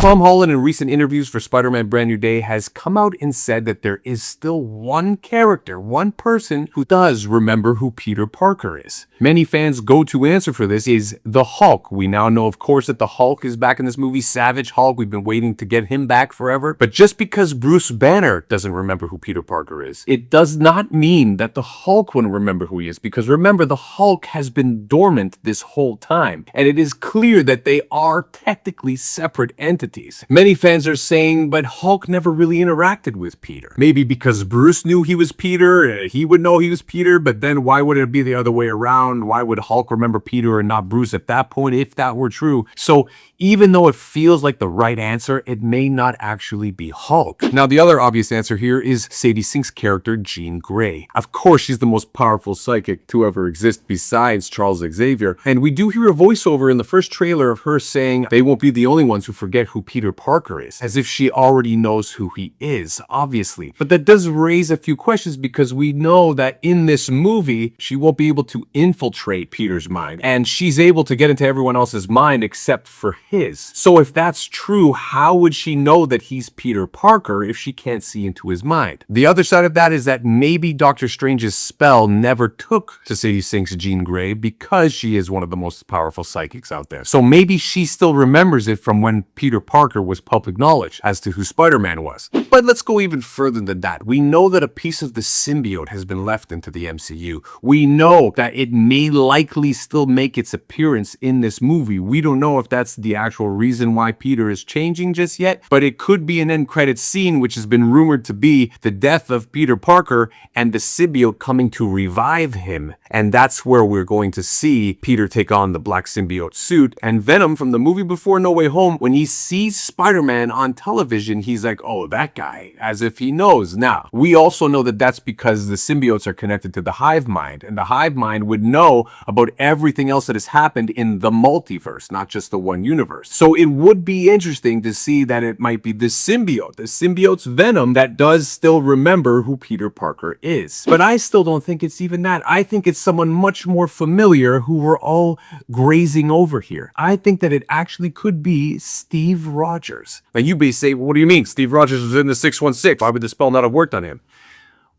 Tom Holland, in recent interviews for Spider-Man Brand New Day, has come out and said that there is still one character, one person who does remember who Peter Parker is. Many fans' go-to answer for this is the Hulk. We now know, of course, that the Hulk is back in this movie, Savage Hulk. We've been waiting to get him back forever. But just because Bruce Banner doesn't remember who Peter Parker is, it does not mean that the Hulk wouldn't remember who he is. Because remember, the Hulk has been dormant this whole time. And it is clear that they are technically separate entities. Many fans are saying, but Hulk never really interacted with Peter. Maybe because Bruce knew he was Peter, he would know he was Peter, but then why would it be the other way around? Why would Hulk remember Peter and not Bruce at that point, if that were true? So even though it feels like the right answer, it may not actually be Hulk. Now, the other obvious answer here is Sadie Sink's character, Jean Grey. Of course, she's the most powerful psychic to ever exist besides Charles Xavier. And we do hear a voiceover in the first trailer of her saying they won't be the only ones who forget who Peter Parker is, as if she already knows who he is, obviously. But that does raise a few questions because we know that in this movie, she won't be able to infiltrate Peter's mind, and she's able to get into everyone else's mind except for his. So if that's true, how would she know that he's Peter Parker if she can't see into his mind? The other side of that is that maybe Doctor Strange's spell never took to Sadie Sink's Jean Grey because she is one of the most powerful psychics out there. So maybe she still remembers it from when Peter Parker was public knowledge as to who Spider-Man was. But let's go even further than that. We know that a piece of the symbiote has been left into the MCU. We know that it may likely still make its appearance in this movie. We don't know if that's the actual reason why Peter is changing just yet, but it could be an end credit scene, which has been rumored to be the death of Peter Parker and the symbiote coming to revive him. And that's where we're going to see Peter take on the black symbiote suit. And Venom from the movie before No Way Home, when he sees Spider-Man on television, he's like, oh, that guy, as if he knows. Now, we also know that that's because the symbiotes are connected to the hive mind, and the hive mind would know about everything else that has happened in the multiverse, not just the one universe. So it would be interesting to see that it might be the symbiote's Venom that does still remember who Peter Parker is. But I still don't think it's even that. I think it's someone much more familiar who we're all grazing over here. I think that it actually could be Steve Rogers. Now you may say, well, what do you mean? Steve Rogers was in the 616. Why would the spell not have worked on him?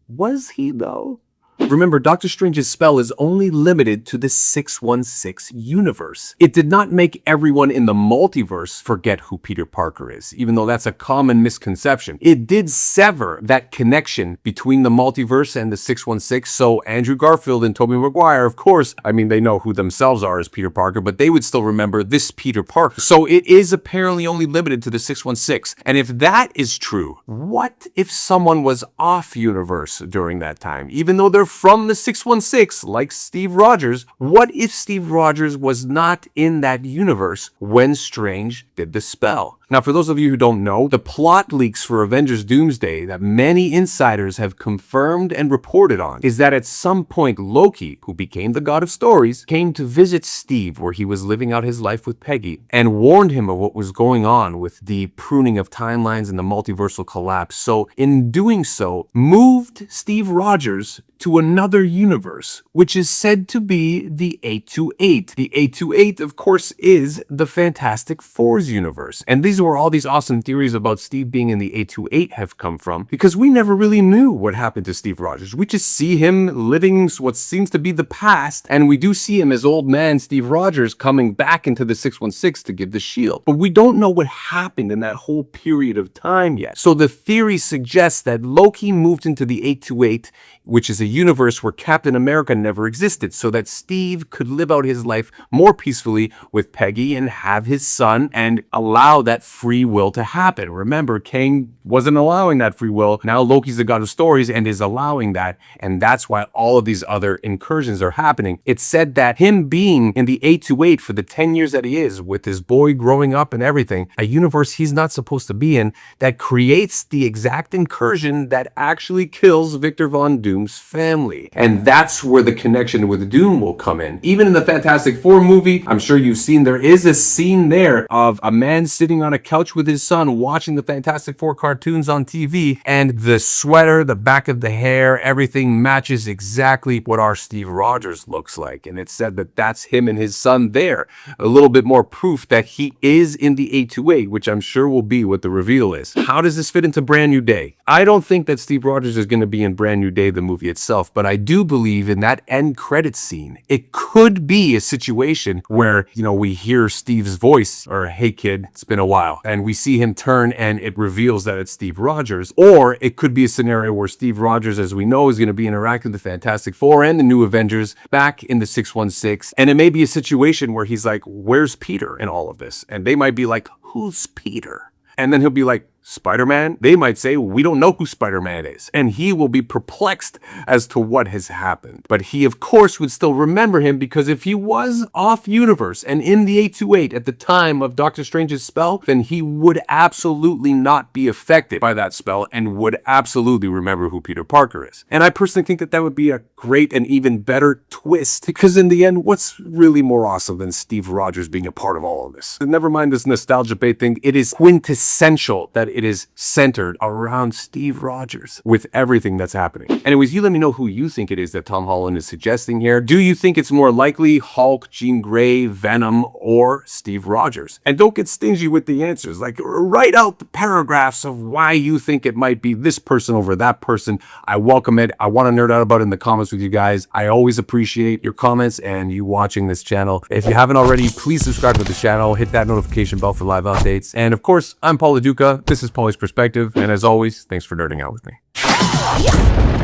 Was he though? Remember, Doctor Strange's spell is only limited to the 616 universe. It did not make everyone in the multiverse forget who Peter Parker is, even though that's a common misconception. It did sever that connection between the multiverse and the 616, so Andrew Garfield and Tobey Maguire, of course, I mean, they know who themselves are as Peter Parker, but they would still remember this Peter Parker. So it is apparently only limited to the 616. And if that is true, what if someone was off universe during that time? Even though they're from the 616, like Steve Rogers, what if Steve Rogers was not in that universe when Strange did the spell? Now, for those of you who don't know, the plot leaks for Avengers Doomsday that many insiders have confirmed and reported on is that at some point Loki, who became the god of stories, came to visit Steve where he was living out his life with Peggy and warned him of what was going on with the pruning of timelines and the multiversal collapse. So in doing so, moved Steve Rogers to another universe, which is said to be the 828. The 828, of course, is the Fantastic Four's universe. And these are where all these awesome theories about Steve being in the 828 have come from, because we never really knew what happened to Steve Rogers. We just see him living what seems to be the past, and we do see him as old man Steve Rogers coming back into the 616 to give the shield. But we don't know what happened in that whole period of time yet. So the theory suggests that Loki moved into the 828, which is a universe where Captain America never existed, so that Steve could live out his life more peacefully with Peggy and have his son and allow that free will to happen. Remember, Kang wasn't allowing that free will. Now Loki's the god of stories and is allowing that, and that's why all of these other incursions are happening. It's said that him being in the 828 for the 10 years that he is, with his boy growing up and everything, a universe he's not supposed to be in, that creates the exact incursion that actually kills Victor Von Doom's family. family. And that's where the connection with Doom will come in. Even in the Fantastic Four movie, I'm sure you've seen, there is a scene there of a man sitting on a couch with his son watching the Fantastic Four cartoons on TV, and the sweater, the back of the hair, everything matches exactly what our Steve Rogers looks like. And it's said that that's him and his son there. A little bit more proof that he is in the 828, which I'm sure will be what the reveal is. How does this fit into Brand New Day? I don't think that Steve Rogers is going to be in Brand New Day, the movie itself, but I do believe in that end credits scene, it could be a situation where, you know, we hear Steve's voice, or hey kid, it's been a while, and we see him turn and it reveals that it's Steve Rogers. Or it could be a scenario where Steve Rogers, as we know, is going to be interacting with the Fantastic Four and the New Avengers back in the 616, and it may be a situation where he's like, where's Peter in all of this? And they might be like, who's Peter? And then he'll be like, Spider-Man? They might say, we don't know who Spider-Man is. And he will be perplexed as to what has happened. But he, of course, would still remember him, because if he was off-universe and in the 828 at the time of Doctor Strange's spell, then he would absolutely not be affected by that spell and would absolutely remember who Peter Parker is. And I personally think that that would be a great and even better twist, because in the end, what's really more awesome than Steve Rogers being a part of all of this? And never mind this nostalgia bait thing, it is quintessential that it is centered around Steve Rogers with everything that's happening. Anyways, you let me know who you think it is that Tom Holland is suggesting here. Do you think it's more likely Hulk, Jean Grey, Venom, or Steve Rogers? And don't get stingy with the answers. Like, write out the paragraphs of why you think it might be this person over that person. I welcome it. I want to nerd out about it in the comments with you guys. I always appreciate your comments and you watching this channel. If you haven't already, please subscribe to the channel, hit that notification bell for live updates. And of course, I'm Pauly. This is Pauly's Perspective, and as always, thanks for nerding out with me.